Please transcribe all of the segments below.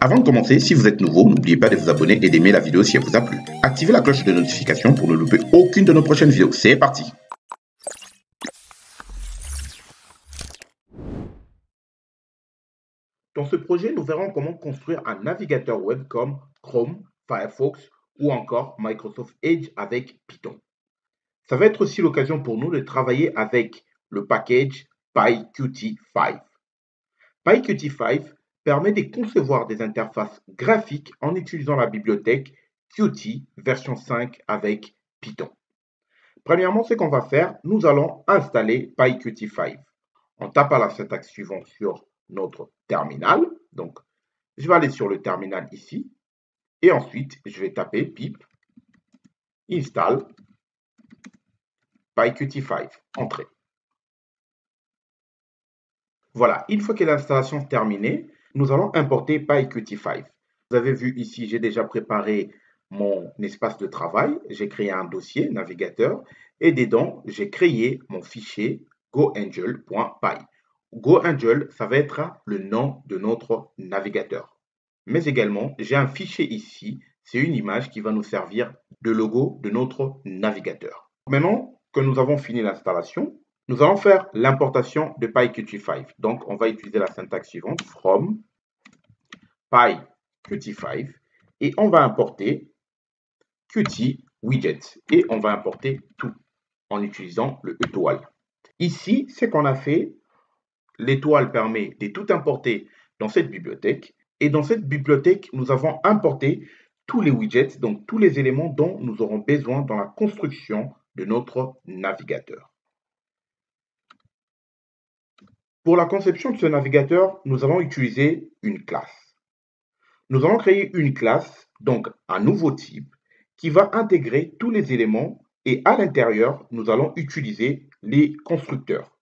Avant de commencer, si vous êtes nouveau, n'oubliez pas de vous abonner et d'aimer la vidéo si elle vous a plu. Activez la cloche de notification pour ne louper aucune de nos prochaines vidéos. C'est parti! Dans ce projet, nous verrons comment construire un navigateur web comme Chrome, Firefox ou encore Microsoft Edge avec Python. Ça va être aussi l'occasion pour nous de travailler avec le package PyQt5. PyQt5 permet de concevoir des interfaces graphiques en utilisant la bibliothèque Qt version 5 avec Python. Premièrement, ce qu'on va faire, nous allons installer PyQt5. On tape à la syntaxe suivante sur notre terminal. Donc, je vais aller sur le terminal ici. Et ensuite, je vais taper pip install PyQt5. Entrée. Voilà, une fois que l'installation est terminée, nous allons importer PyQt5. Vous avez vu ici, j'ai déjà préparé mon espace de travail. J'ai créé un dossier navigateur et dedans, j'ai créé mon fichier goangel.py. GoAngel, ça va être le nom de notre navigateur. Mais également, j'ai un fichier ici, c'est une image qui va nous servir de logo de notre navigateur. Maintenant que nous avons fini l'installation, nous allons faire l'importation de PyQt5. Donc, on va utiliser la syntaxe suivante, from PyQt5, et on va importer Qt widget, et on va importer tout en utilisant le étoile. Ici, ce qu'on a fait, l'étoile permet de tout importer dans cette bibliothèque, et dans cette bibliothèque, nous avons importé tous les widgets, donc tous les éléments dont nous aurons besoin dans la construction de notre navigateur. Pour la conception de ce navigateur, nous allons utiliser une classe. Nous allons créer une classe, donc un nouveau type, qui va intégrer tous les éléments et à l'intérieur, nous allons utiliser les constructeurs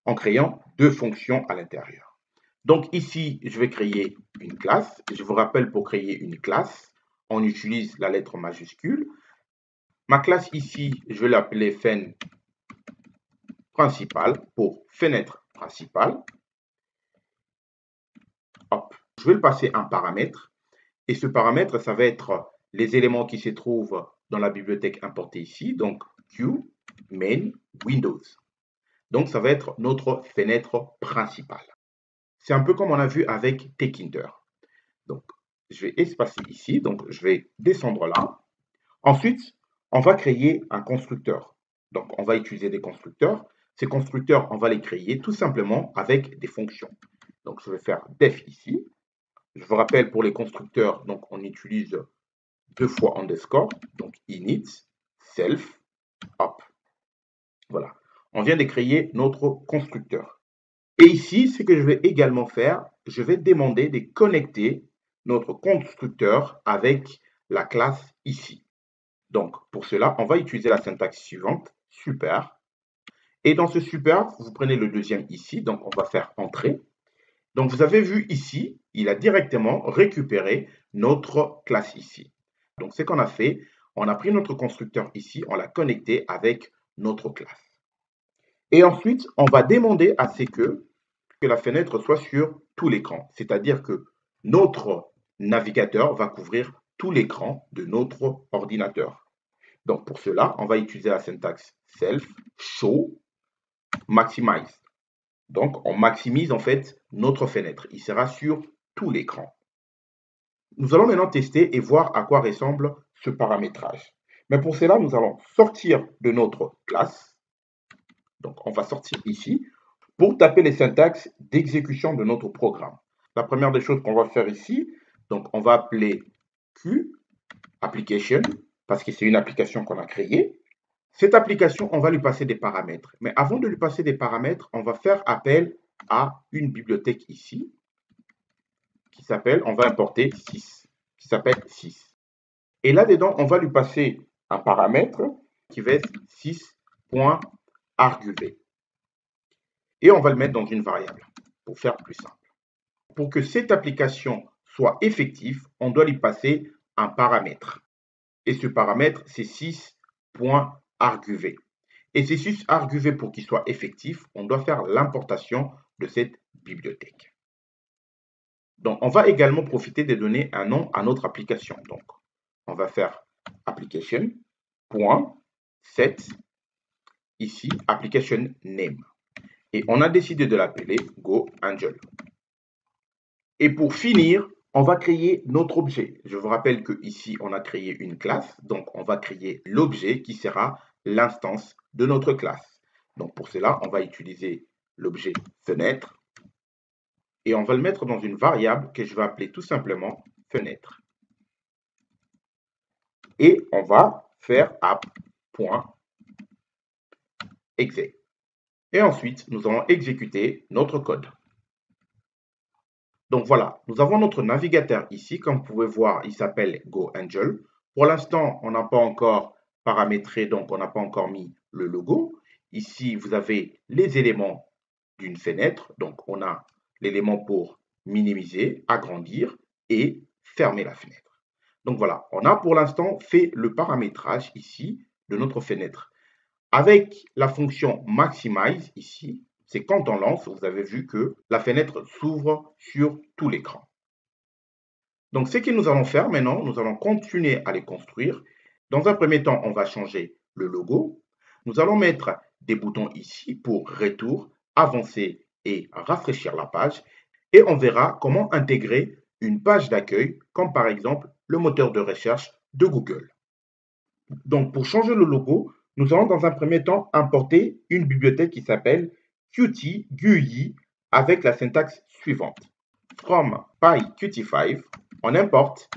en créant deux fonctions à l'intérieur. Donc ici, je vais créer une classe. Je vous rappelle, pour créer une classe, on utilise la lettre majuscule. Ma classe ici, je vais l'appeler fen principal pour fenêtre principale. Hop. Je vais le passer un paramètre. Et ce paramètre, ça va être les éléments qui se trouvent dans la bibliothèque importée ici. Donc, Q, main, Windows. Donc, ça va être notre fenêtre principale. C'est un peu comme on a vu avec Tkinter. Donc, je vais espacer ici. Donc, je vais descendre là. Ensuite, on va créer un constructeur. Donc, on va utiliser des constructeurs. Ces constructeurs, on va les créer tout simplement avec des fonctions. Donc, je vais faire def ici. Je vous rappelle, pour les constructeurs, donc on utilise deux fois underscore, donc init, self, hop. Voilà. On vient de créer notre constructeur. Et ici, ce que je vais également faire, je vais demander de connecter notre constructeur avec la classe ici. Donc, pour cela, on va utiliser la syntaxe suivante, super. Et dans ce super, vous prenez le deuxième ici, donc on va faire entrée. Donc, vous avez vu ici, il a directement récupéré notre classe ici. Donc, ce qu'on a fait, on a pris notre constructeur ici, on l'a connecté avec notre classe. Et ensuite, on va demander à ce que la fenêtre soit sur tout l'écran. C'est-à-dire que notre navigateur va couvrir tout l'écran de notre ordinateur. Donc, pour cela, on va utiliser la syntaxe self, show, maximize. Donc, on maximise en fait notre fenêtre. Il sera sur tout l'écran. Nous allons maintenant tester et voir à quoi ressemble ce paramétrage. Mais pour cela, nous allons sortir de notre classe. Donc, on va sortir ici pour taper les syntaxes d'exécution de notre programme. La première des choses qu'on va faire ici, donc on va appeler Q application parce que c'est une application qu'on a créée. Cette application, on va lui passer des paramètres. Mais avant de lui passer des paramètres, on va faire appel à une bibliothèque ici qui s'appelle, on va importer 6, qui s'appelle 6. Et là-dedans, on va lui passer un paramètre qui va être 6.arguvé. Et on va le mettre dans une variable pour faire plus simple. Pour que cette application soit effective, on doit lui passer un paramètre. Et ce paramètre, c'est 6.arguvé. Et ces 6 arguvé, pour qu'il soit effectif, on doit faire l'importation de cette bibliothèque. Donc, on va également profiter de donner un nom à notre application. Donc, on va faire application.set, ici, application name. Et on a décidé de l'appeler GoAngel. Et pour finir, on va créer notre objet. Je vous rappelle que ici, on a créé une classe. Donc, on va créer l'objet qui sera l'instance de notre classe. Donc, pour cela, on va utiliser l'objet fenêtre. Et on va le mettre dans une variable que je vais appeler tout simplement fenêtre. Et on va faire app.exec. Et ensuite, nous allons exécuter notre code. Donc voilà, nous avons notre navigateur ici. Comme vous pouvez voir, il s'appelle GoAngel. Pour l'instant, on n'a pas encore paramétré, donc on n'a pas encore mis le logo. Ici, vous avez les éléments d'une fenêtre. Donc, on a l'élément pour minimiser, agrandir et fermer la fenêtre. Donc voilà, on a pour l'instant fait le paramétrage ici de notre fenêtre. Avec la fonction maximize ici, c'est quand on lance, vous avez vu que la fenêtre s'ouvre sur tout l'écran. Donc, ce que nous allons faire maintenant, nous allons continuer à les construire. Dans un premier temps, on va changer le logo. Nous allons mettre des boutons ici pour retour, avancer et rafraîchir la page. Et on verra comment intégrer une page d'accueil, comme par exemple le moteur de recherche de Google. Donc, pour changer le logo, nous allons dans un premier temps importer une bibliothèque qui s'appelle Qt GUI avec la syntaxe suivante. From PyQt5, on importe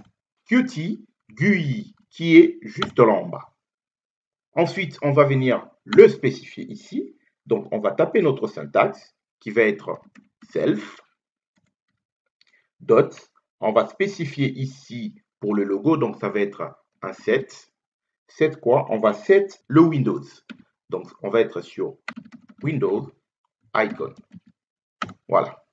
Qt GUI qui est juste là en bas. Ensuite, on va venir le spécifier ici. Donc, on va taper notre syntaxe qui va être self dot. On va spécifier ici pour le logo, donc ça va être un set. Set quoi? On va set le Windows. Donc, on va être sur Windows icon. Voilà.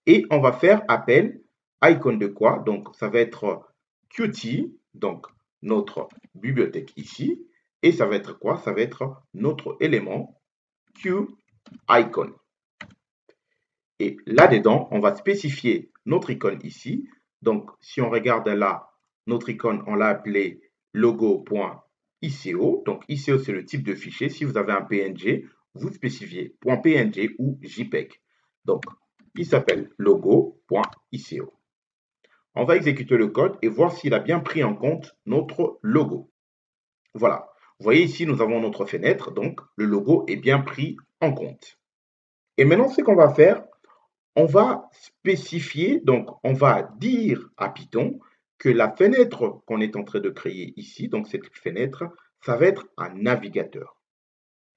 Et on va faire appel icon de quoi? Donc, ça va être Qt, donc notre bibliothèque ici. Et ça va être quoi? Ça va être notre élément QIcon. Et là-dedans, on va spécifier notre icône ici. Donc, si on regarde là, notre icône, on l'a appelé logo.ico. Donc, ICO, c'est le type de fichier. Si vous avez un PNG, vous spécifiez .png ou JPEG. Donc, il s'appelle logo.ico. On va exécuter le code et voir s'il a bien pris en compte notre logo. Voilà. Vous voyez ici, nous avons notre fenêtre. Donc, le logo est bien pris en compte. Et maintenant, ce qu'on va faire, on va spécifier, donc on va dire à Python que la fenêtre qu'on est en train de créer ici, donc cette fenêtre, ça va être un navigateur.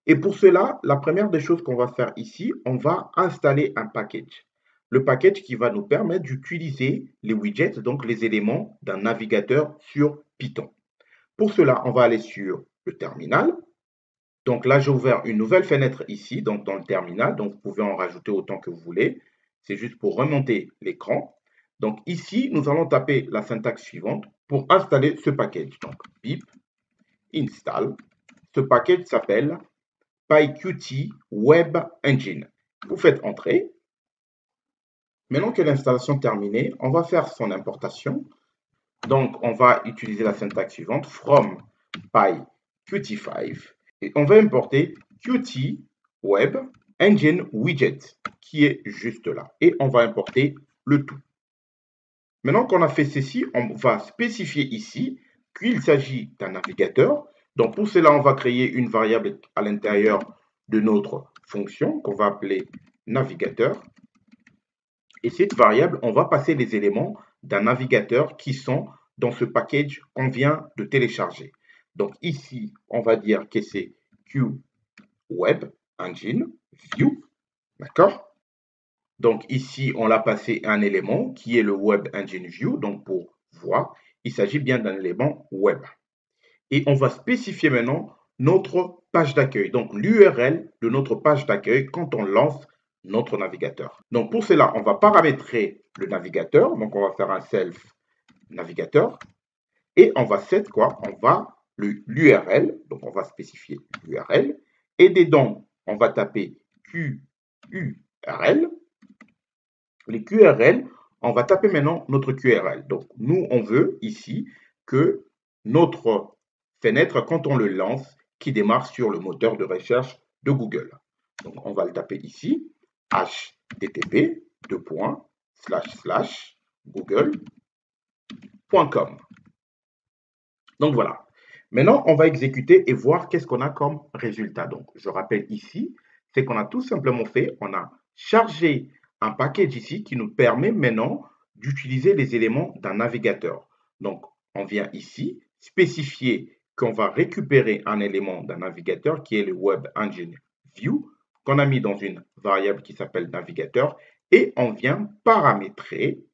Et pour cela, la première des choses qu'on va faire ici, on va installer un package. Le package qui va nous permettre d'utiliser les widgets, donc les éléments d'un navigateur sur Python. Pour cela, on va aller sur le terminal. Donc là, j'ai ouvert une nouvelle fenêtre ici, donc dans le terminal. Donc, vous pouvez en rajouter autant que vous voulez. C'est juste pour remonter l'écran. Donc ici, nous allons taper la syntaxe suivante pour installer ce package. Donc, pip install. Ce package s'appelle PyQt Web Engine. Vous faites entrer. Maintenant que l'installation est terminée, on va faire son importation. Donc, on va utiliser la syntaxe suivante, from PyQt5. Et on va importer Qt Web Engine Widget, qui est juste là. Et on va importer le tout. Maintenant qu'on a fait ceci, on va spécifier ici qu'il s'agit d'un navigateur. Donc, pour cela, on va créer une variable à l'intérieur de notre fonction qu'on va appeler navigateur. Et cette variable, on va passer les éléments d'un navigateur qui sont dans ce package qu'on vient de télécharger. Donc ici, on va dire que c'est Q Web Engine View. D'accord? Donc ici, on l'a passé un élément qui est le Web Engine View. Donc pour voir, il s'agit bien d'un élément web. Et on va spécifier maintenant notre page d'accueil. Donc l'URL de notre page d'accueil quand on lance notre navigateur. Donc pour cela, on va paramétrer le navigateur. Donc on va faire un self navigateur. Et on va set quoi? On va l'URL. Donc on va spécifier l'URL. Et dedans, on va taper QURL. Les QRL, on va taper maintenant notre QRL. Donc, nous, on veut ici que notre fenêtre, quand on le lance, qui démarre sur le moteur de recherche de Google. Donc, on va le taper ici, http://google.com. Donc, voilà. Maintenant, on va exécuter et voir qu'est-ce qu'on a comme résultat. Donc, je rappelle ici, c'est qu'on a tout simplement fait, on a chargé un package ici qui nous permet maintenant d'utiliser les éléments d'un navigateur. Donc, on vient ici spécifier qu'on va récupérer un élément d'un navigateur qui est le Web Engine View, qu'on a mis dans une variable qui s'appelle navigateur, et on vient paramétrer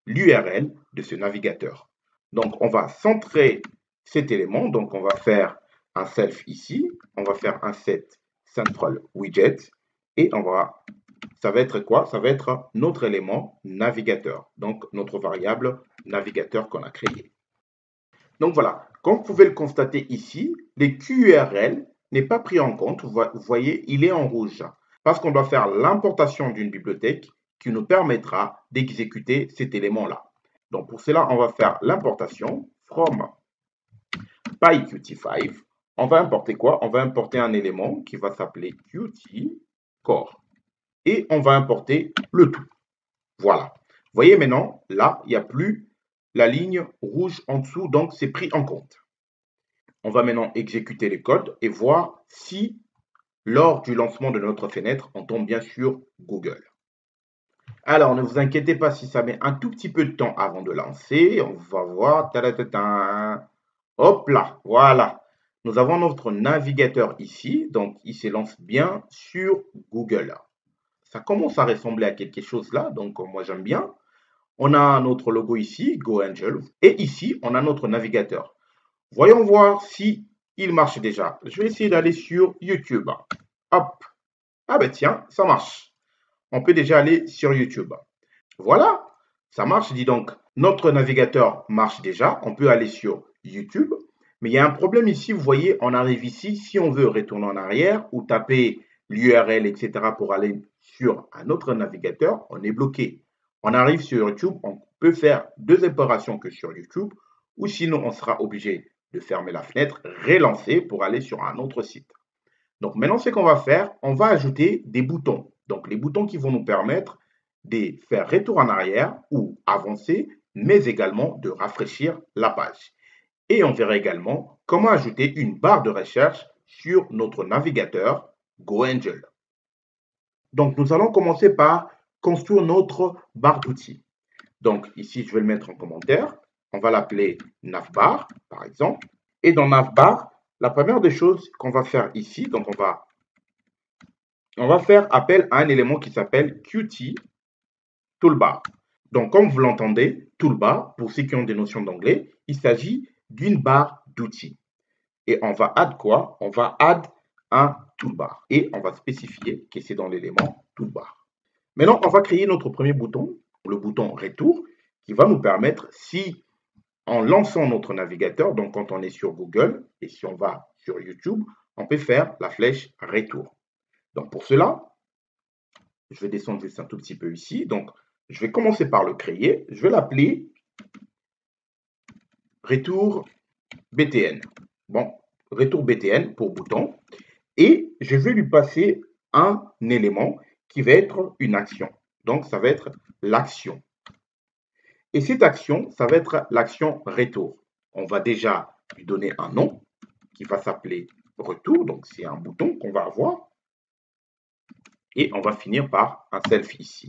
l'URL de ce navigateur. Donc, on va centrer cet élément. Donc, on va faire un self ici. On va faire un set central widget. Et ça va être quoi? Ça va être notre élément navigateur. Donc, notre variable navigateur qu'on a créé. Donc, voilà. Comme vous pouvez le constater ici, les QRL n'est pas pris en compte. Vous voyez, il est en rouge. Parce qu'on doit faire l'importation d'une bibliothèque qui nous permettra d'exécuter cet élément-là. Donc, pour cela, on va faire l'importation from PyQt5. On va importer quoi? On va importer un élément qui va s'appeler Qt Core. Et on va importer le tout. Voilà. Vous voyez maintenant, là, il n'y a plus la ligne rouge en dessous, donc c'est pris en compte. On va maintenant exécuter les codes et voir si, lors du lancement de notre fenêtre, on tombe bien sur Google. Alors, ne vous inquiétez pas si ça met un tout petit peu de temps avant de lancer. On va voir. Hop là, voilà. Nous avons notre navigateur ici. Donc, il se lance bien sur Google. Ça commence à ressembler à quelque chose là. Donc, moi, j'aime bien. On a notre logo ici, GoAngel. Et ici, on a notre navigateur. Voyons voir si il marche déjà. Je vais essayer d'aller sur YouTube. Hop. Ah ben tiens, ça marche. On peut déjà aller sur YouTube. Voilà, ça marche, dis donc. Notre navigateur marche déjà. On peut aller sur YouTube. Mais il y a un problème ici. Vous voyez, on arrive ici. Si on veut retourner en arrière ou taper l'URL, etc. pour aller sur un autre navigateur, on est bloqué. On arrive sur YouTube. On peut faire deux opérations que sur YouTube. Ou sinon, on sera obligé de fermer la fenêtre, relancer pour aller sur un autre site. Donc maintenant, ce qu'on va faire, on va ajouter des boutons. Donc les boutons qui vont nous permettre de faire retour en arrière ou avancer, mais également de rafraîchir la page. Et on verra également comment ajouter une barre de recherche sur notre navigateur GoAngel. Donc nous allons commencer par construire notre barre d'outils. Donc ici, je vais le mettre en commentaire. On va l'appeler navbar, par exemple. Et dans navbar, la première des choses qu'on va faire ici, donc on va faire appel à un élément qui s'appelle Qt Toolbar. Donc, comme vous l'entendez, Toolbar, pour ceux qui ont des notions d'anglais, il s'agit d'une barre d'outils. Et on va add quoi? On va add un toolbar. Et on va spécifier que c'est dans l'élément toolbar. Maintenant, on va créer notre premier bouton, le bouton retour, qui va nous permettre, si en lançant notre navigateur, donc quand on est sur Google et si on va sur YouTube, on peut faire la flèche retour. Donc pour cela, je vais descendre juste un tout petit peu ici. Donc je vais commencer par le créer. Je vais l'appeler retour BTN. Bon, retour BTN pour bouton. Et je vais lui passer un élément qui va être une action. Donc ça va être l'action. Et cette action, ça va être l'action retour. On va déjà lui donner un nom qui va s'appeler retour. Donc, c'est un bouton qu'on va avoir. Et on va finir par un self ici.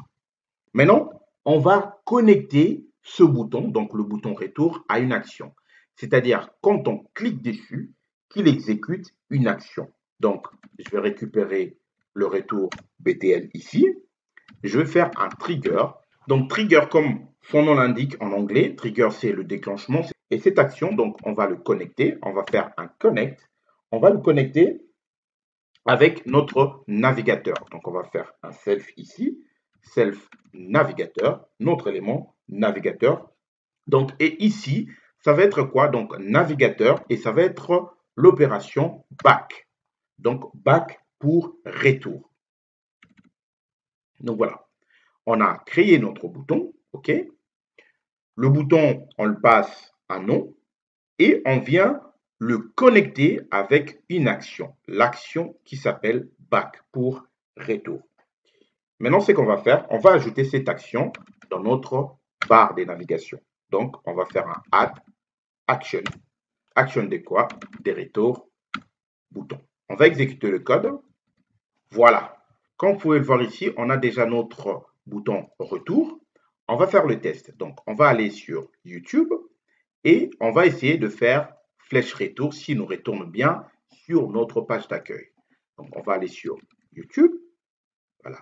Maintenant, on va connecter ce bouton, donc le bouton retour, à une action. C'est-à-dire, quand on clique dessus, qu'il exécute une action. Donc, je vais récupérer le retour BTN ici. Je vais faire un trigger. Donc, trigger, comme son nom l'indique en anglais, trigger, c'est le déclenchement. Et cette action, donc, on va le connecter. On va faire un connect. On va le connecter avec notre navigateur. Donc, on va faire un self ici. Self navigateur, notre élément navigateur. Donc, et ici, ça va être quoi? Donc, navigateur, et ça va être l'opération back. Donc, back pour retour. Donc, voilà. On a créé notre bouton. OK? Le bouton, on le passe un nom et on vient le connecter avec une action, l'action qui s'appelle back pour retour. Maintenant, ce qu'on va faire, on va ajouter cette action dans notre barre de navigation. Donc, on va faire un add action. Action de quoi? Des retours bouton. On va exécuter le code. Voilà. Comme vous pouvez le voir ici, on a déjà notre bouton retour. On va faire le test. Donc, on va aller sur YouTube et on va essayer de faire flèche retour s'il nous retourne bien sur notre page d'accueil. Donc, on va aller sur YouTube. Voilà.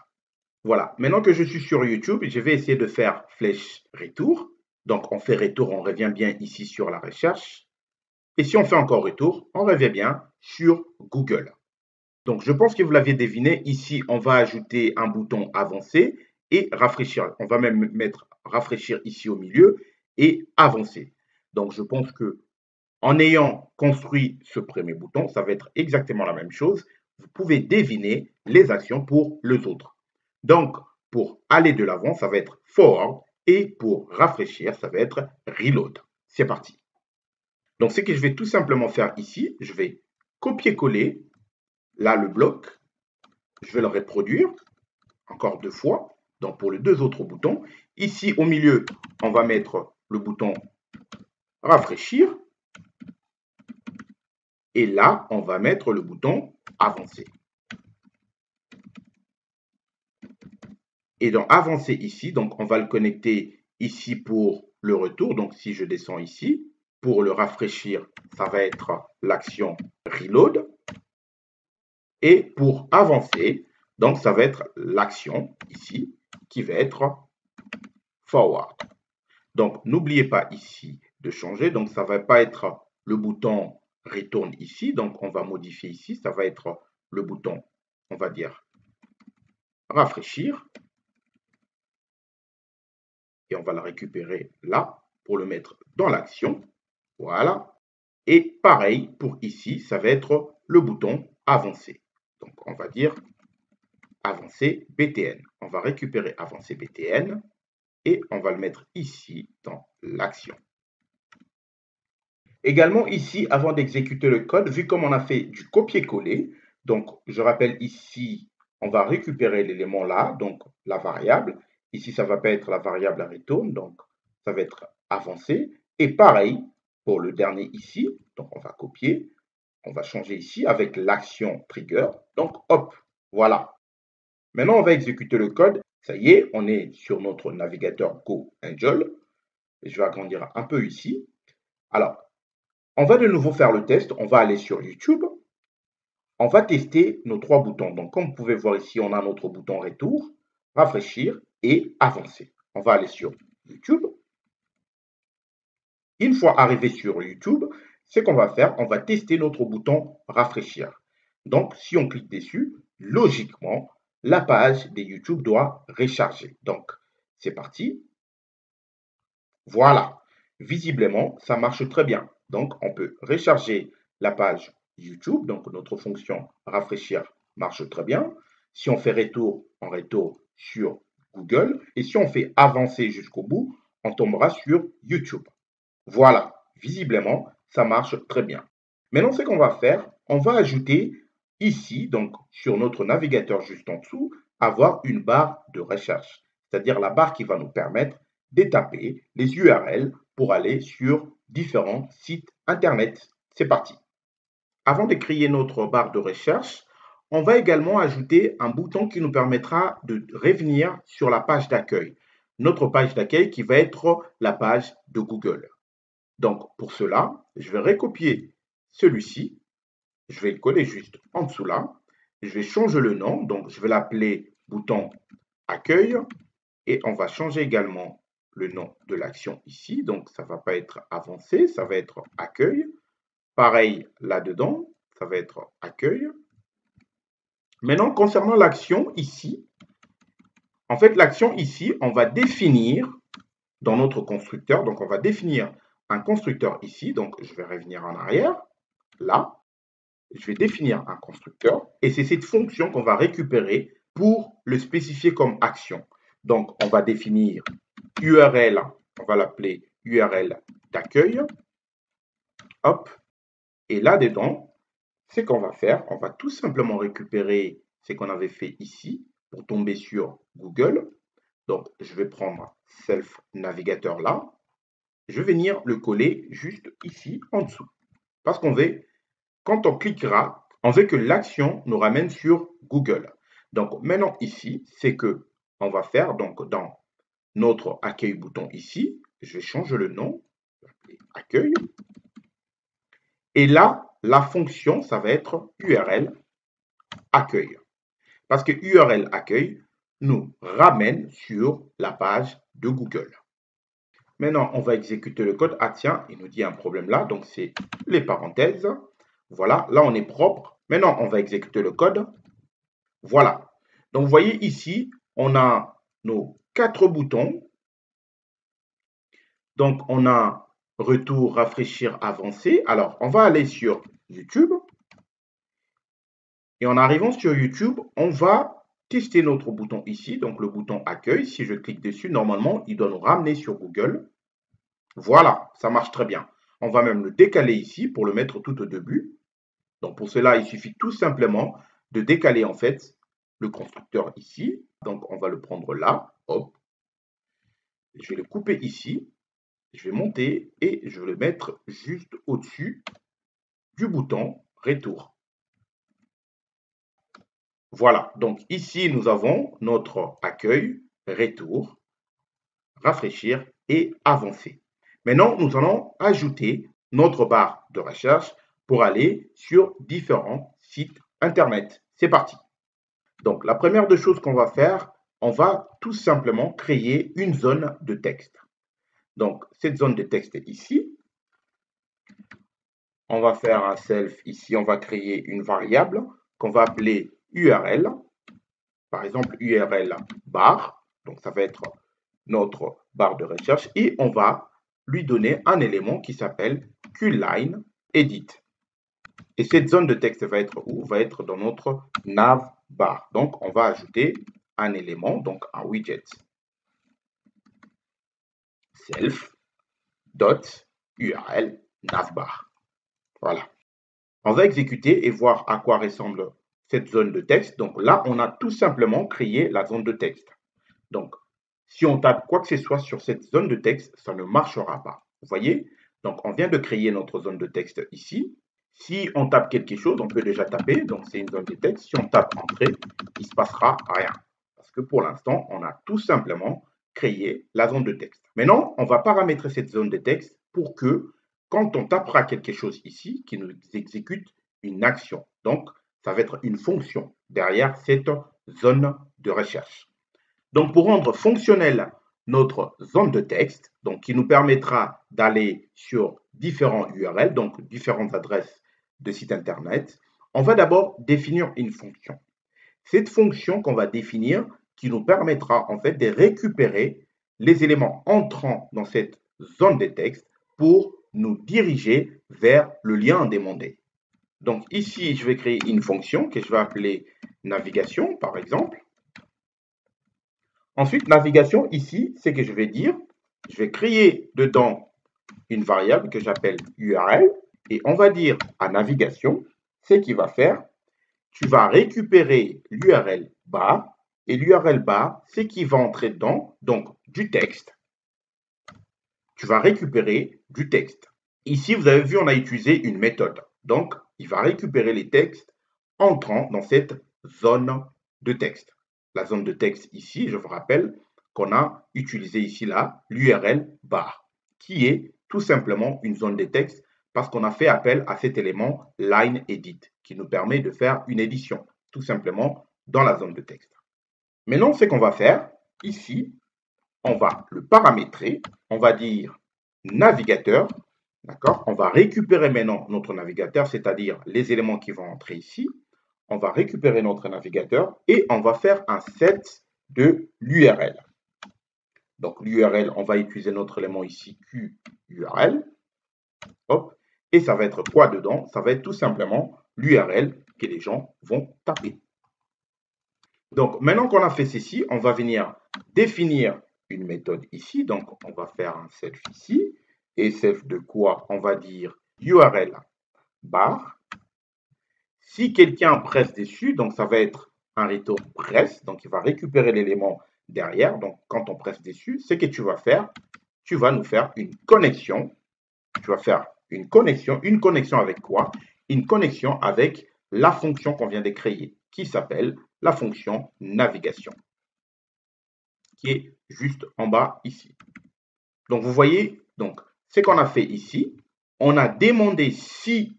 Voilà. Maintenant que je suis sur YouTube, je vais essayer de faire flèche retour. Donc, on fait retour, on revient bien ici sur la recherche. Et si on fait encore retour, on revient bien sur Google. Donc, je pense que vous l'aviez deviné. Ici, on va ajouter un bouton avancer et rafraîchir. On va même mettre rafraîchir ici au milieu et avancer. Donc, je pense que en ayant construit ce premier bouton, ça va être exactement la même chose. Vous pouvez deviner les actions pour les autres. Donc, pour aller de l'avant, ça va être forward et pour rafraîchir, ça va être reload. C'est parti. Donc, ce que je vais tout simplement faire ici, je vais copier-coller là le bloc. Je vais le reproduire encore 2 fois. Donc, pour les 2 autres boutons. Ici, au milieu, on va mettre le bouton rafraîchir. Et là, on va mettre le bouton avancer. Et dans avancer ici, donc on va le connecter ici pour le retour. Donc, si je descends ici, pour le rafraîchir, ça va être l'action reload. Et pour avancer, donc ça va être l'action ici qui va être forward. Donc, n'oubliez pas ici de changer. Donc, ça ne va pas être le bouton retourne ici. Donc, on va modifier ici. Ça va être le bouton, on va dire, rafraîchir. Et on va le récupérer là pour le mettre dans l'action. Voilà. Et pareil pour ici, ça va être le bouton avancer. Donc, on va dire avancer BTN. On va récupérer avancer BTN et on va le mettre ici dans l'action. Également ici, avant d'exécuter le code, vu comme on a fait du copier-coller, donc je rappelle ici, on va récupérer l'élément là, donc la variable. Ici, ça ne va pas être la variable à retourne, donc ça va être avancé. Et pareil pour le dernier ici, donc on va copier, on va changer ici avec l'action trigger. Donc hop, voilà. Maintenant, on va exécuter le code. Ça y est, on est sur notre navigateur Go Angel. Je vais agrandir un peu ici. Alors, on va de nouveau faire le test. On va aller sur YouTube. On va tester nos 3 boutons. Donc, comme vous pouvez voir ici, on a notre bouton retour, rafraîchir et avancer. On va aller sur YouTube. Une fois arrivé sur YouTube, ce qu'on va faire, on va tester notre bouton rafraîchir. Donc, si on clique dessus, logiquement, la page de YouTube doit recharger. Donc, c'est parti. Voilà. Visiblement, ça marche très bien. Donc, on peut recharger la page YouTube. Donc, notre fonction rafraîchir marche très bien. Si on fait retour, on retourne sur Google. Et si on fait avancer jusqu'au bout, on tombera sur YouTube. Voilà. Visiblement, ça marche très bien. Maintenant, ce qu'on va faire, on va ajouter ici, donc sur notre navigateur juste en dessous, avoir une barre de recherche. C'est-à-dire la barre qui va nous permettre de taper les URL pour aller sur différents sites Internet. C'est parti. Avant de créer notre barre de recherche, on va également ajouter un bouton qui nous permettra de revenir sur la page d'accueil. Notre page d'accueil qui va être la page de Google. Donc, pour cela, je vais recopier celui-ci. Je vais le coller juste en dessous là. Je vais changer le nom. Donc, je vais l'appeler bouton accueil. Et on va changer également le nom de l'action ici. Donc, ça ne va pas être avancé, ça va être accueil. Pareil là-dedans, ça va être accueil. Maintenant, concernant l'action ici, en fait, l'action ici, on va définir dans notre constructeur. Donc, on va définir un constructeur ici. Donc, je vais revenir en arrière. Là, je vais définir un constructeur. Et c'est cette fonction qu'on va récupérer pour le spécifier comme action. Donc, on va définir URL, on va l'appeler URL d'accueil. Hop. Et là-dedans, ce qu'on va faire, on va tout simplement récupérer ce qu'on avait fait ici pour tomber sur Google. Donc, je vais prendre Self Navigateur là. Je vais venir le coller juste ici en dessous. Parce qu'on veut, quand on cliquera, on veut que l'action nous ramène sur Google. Donc, maintenant ici, c'est que on va faire, donc dans notre accueil bouton ici, je vais changer le nom, accueil. Et là, la fonction, ça va être URL accueil. Parce que URL accueil nous ramène sur la page de Google. Maintenant, on va exécuter le code. Ah tiens, il nous dit un problème là, donc c'est les parenthèses. Voilà, là on est propre. Maintenant, on va exécuter le code. Voilà. Donc, vous voyez ici, on a nos 4 boutons. Donc, on a retour, rafraîchir, avancer. Alors, on va aller sur YouTube. Et en arrivant sur YouTube, on va tester notre bouton ici, donc le bouton accueil. Si je clique dessus, normalement, il doit nous ramener sur Google. Voilà, ça marche très bien. On va même le décaler ici pour le mettre tout au début. Donc pour cela, il suffit tout simplement de décaler en fait le constructeur ici. Donc on va le prendre là, hop. Je vais le couper ici. Je vais monter et je vais le mettre juste au-dessus du bouton retour. Voilà, donc ici nous avons notre accueil, retour, rafraîchir et avancer. Maintenant, nous allons ajouter notre barre de recherche pour aller sur différents sites internet. C'est parti. Donc, la première des choses qu'on va faire, on va tout simplement créer une zone de texte. Donc, cette zone de texte ici, on va faire un self ici, on va créer une variable qu'on va appeler URL. Par exemple, URL bar. Donc, ça va être notre barre de recherche et on va lui donner un élément qui s'appelle QLine Edit. Et cette zone de texte va être où? Va être dans notre navbar. Donc, on va ajouter un élément, donc un widget. Self.url navbar. Voilà. On va exécuter et voir à quoi ressemble cette zone de texte. Donc là, on a tout simplement créé la zone de texte. Donc, si on tape quoi que ce soit sur cette zone de texte, ça ne marchera pas. Vous voyez? Donc, on vient de créer notre zone de texte ici. Si on tape quelque chose, on peut déjà taper. Donc, c'est une zone de texte. Si on tape Entrée, il ne se passera rien. Parce que pour l'instant, on a tout simplement créé la zone de texte. Maintenant, on va paramétrer cette zone de texte pour que, quand on tapera quelque chose ici, qui nous exécute une action. Donc, ça va être une fonction derrière cette zone de recherche. Donc, pour rendre fonctionnelle notre zone de texte, donc qui nous permettra d'aller sur différents URL, donc différentes adresses de sites internet, on va d'abord définir une fonction. Cette fonction qu'on va définir qui nous permettra en fait de récupérer les éléments entrant dans cette zone de texte pour nous diriger vers le lien demandé. Donc ici, je vais créer une fonction que je vais appeler navigation, par exemple. Ensuite, navigation, ici, c'est que je vais dire, je vais créer dedans une variable que j'appelle URL et on va dire à navigation, ce qu'il va faire, tu vas récupérer l'URL bar et l'URL bar, c'est qui va entrer dedans, donc du texte. Tu vas récupérer du texte. Ici, vous avez vu, on a utilisé une méthode. Donc, il va récupérer les textes entrant dans cette zone de texte. La zone de texte ici, je vous rappelle qu'on a utilisé ici là l'URL bar, qui est tout simplement une zone de texte parce qu'on a fait appel à cet élément line edit qui nous permet de faire une édition tout simplement dans la zone de texte. Maintenant, ce qu'on va faire ici, on va le paramétrer, on va dire navigateur, d'accord? On va récupérer maintenant notre navigateur, c'est-à-dire les éléments qui vont entrer ici. On va récupérer notre navigateur et on va faire un set de l'URL. Donc l'URL, on va utiliser notre élément ici QURL. Hop. Et ça va être quoi dedans? Ça va être tout simplement l'URL que les gens vont taper. Donc maintenant qu'on a fait ceci, on va venir définir une méthode ici. Donc, on va faire un self ici. Et self de quoi? On va dire URL bar. Si quelqu'un presse dessus, donc ça va être un retour presse. Donc, il va récupérer l'élément derrière. Donc, quand on presse dessus, ce que tu vas faire, tu vas nous faire une connexion. Tu vas faire une connexion. Une connexion avec quoi? Une connexion avec la fonction qu'on vient de créer, qui s'appelle la fonction navigation, qui est juste en bas ici. Donc, vous voyez, donc, ce qu'on a fait ici, on a demandé si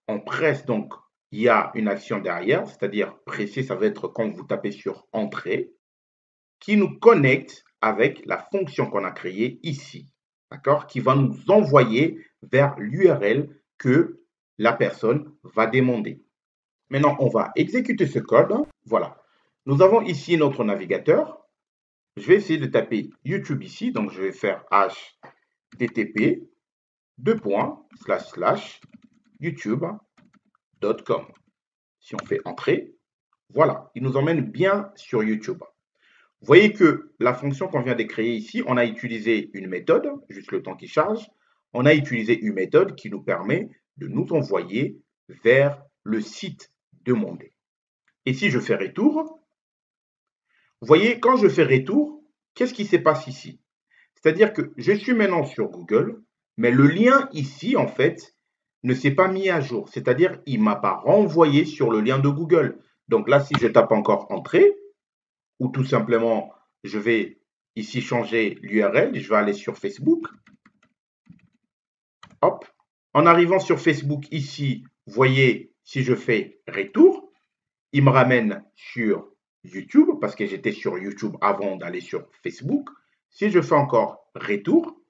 on presse, donc, il y a une action derrière, c'est-à-dire presser, ça va être quand vous tapez sur Entrée, qui nous connecte avec la fonction qu'on a créée ici, d'accord, qui va nous envoyer vers l'URL que la personne va demander. Maintenant, on va exécuter ce code. Voilà. Nous avons ici notre navigateur. Je vais essayer de taper YouTube ici. Donc, je vais faire http://youtube.com. Si on fait entrer, voilà, il nous emmène bien sur YouTube. Vous voyez que la fonction qu'on vient de créer ici, on a utilisé une méthode, juste le temps qui charge. On a utilisé une méthode qui nous permet de nous envoyer vers le site demandé. Et si je fais retour, vous voyez, quand je fais retour, qu'est-ce qui se passe ici? C'est-à-dire que je suis maintenant sur Google, mais le lien ici, en fait, ne s'est pas mis à jour. C'est-à-dire, il ne m'a pas renvoyé sur le lien de Google. Donc là, si je tape encore Entrée, ou tout simplement, je vais ici changer l'URL, je vais aller sur Facebook. Hop. En arrivant sur Facebook ici, vous voyez, si je fais retour, il me ramène sur YouTube, parce que j'étais sur YouTube avant d'aller sur Facebook. Si je fais encore retour,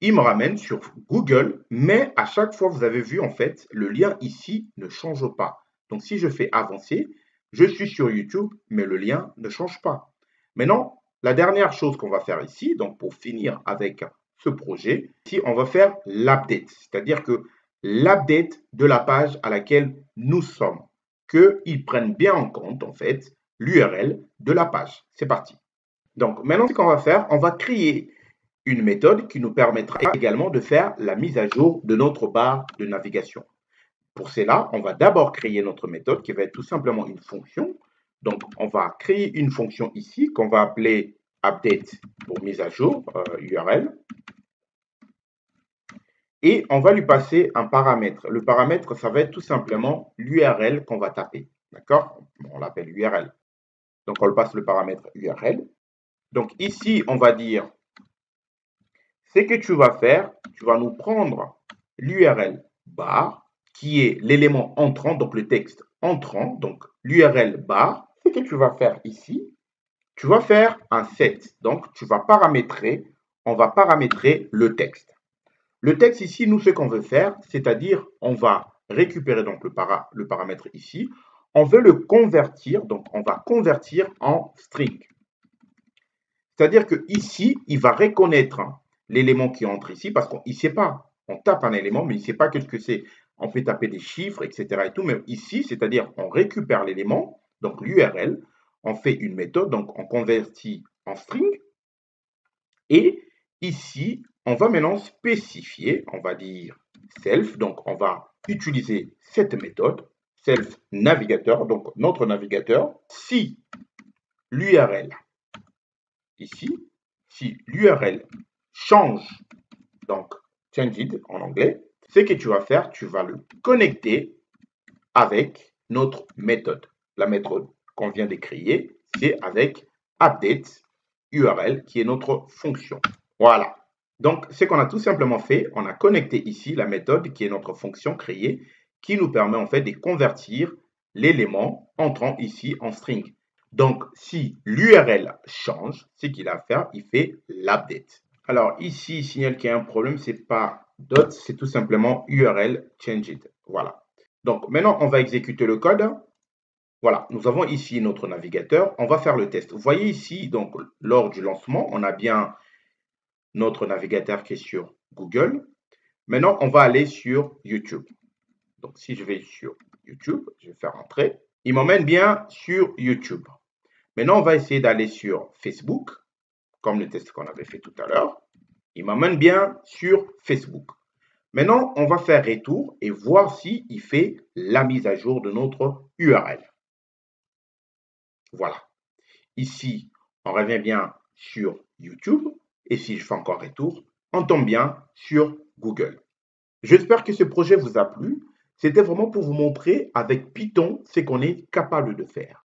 il me ramène sur Google, mais à chaque fois, vous avez vu, en fait, le lien ici ne change pas. Donc, si je fais avancer, je suis sur YouTube, mais le lien ne change pas. Maintenant, la dernière chose qu'on va faire ici, donc pour finir avec ce projet, ici, on va faire l'update, c'est-à-dire que l'update de la page à laquelle nous sommes, qu'ils prennent bien en compte, en fait, l'URL de la page. C'est parti. Donc, maintenant, ce qu'on va faire, on va créer une méthode qui nous permettra également de faire la mise à jour de notre barre de navigation. Pour cela, on va d'abord créer notre méthode qui va être tout simplement une fonction. Donc, on va créer une fonction ici qu'on va appeler update pour mise à jour URL. Et on va lui passer un paramètre. Le paramètre, ça va être tout simplement l'URL qu'on va taper. D'accord? On l'appelle URL. Donc, on le passe le paramètre URL. Donc, ici, on va dire ce que tu vas faire, tu vas nous prendre l'URL bar, qui est l'élément entrant, donc le texte entrant, donc l'URL bar. Ce que tu vas faire ici, tu vas faire un set. Donc, tu vas paramétrer, on va paramétrer le texte. Le texte ici, nous, ce qu'on veut faire, c'est-à-dire, on va récupérer donc le paramètre ici, on veut le convertir, donc on va convertir en string. C'est-à-dire que ici, il va reconnaître l'élément qui entre ici parce qu'il ne sait pas. On tape un élément, mais il ne sait pas qu'est-ce que c'est. On peut taper des chiffres, etc. et tout, mais ici, c'est-à-dire on récupère l'élément, donc l'URL, on fait une méthode, donc on convertit en string. Et ici, on va maintenant spécifier, on va dire self, donc on va utiliser cette méthode, self navigateur, donc notre navigateur, si l'URL ici, si l'URL change, donc changed en anglais, ce que tu vas faire, tu vas le connecter avec notre méthode. La méthode qu'on vient de créer, c'est avec update URL qui est notre fonction. Voilà. Donc, ce qu'on a tout simplement fait, on a connecté ici la méthode qui est notre fonction créée, qui nous permet en fait de convertir l'élément entrant ici en string. Donc, si l'URL change, ce qu'il a à faire, il fait l'update. Alors, ici, il signale qu'il y a un problème, ce n'est pas dot, c'est tout simplement URL changed. Voilà. Donc, maintenant, on va exécuter le code. Voilà, nous avons ici notre navigateur. On va faire le test. Vous voyez ici, donc, lors du lancement, on a bien notre navigateur qui est sur Google. Maintenant, on va aller sur YouTube. Donc, si je vais sur YouTube, je vais faire entrer. Il m'emmène bien sur YouTube. Maintenant, on va essayer d'aller sur Facebook, comme le test qu'on avait fait tout à l'heure. Il m'amène bien sur Facebook. Maintenant, on va faire retour et voir s'il fait la mise à jour de notre URL. Voilà. Ici, on revient bien sur YouTube. Et si je fais encore retour, on tombe bien sur Google. J'espère que ce projet vous a plu. C'était vraiment pour vous montrer avec Python ce qu'on est capable de faire.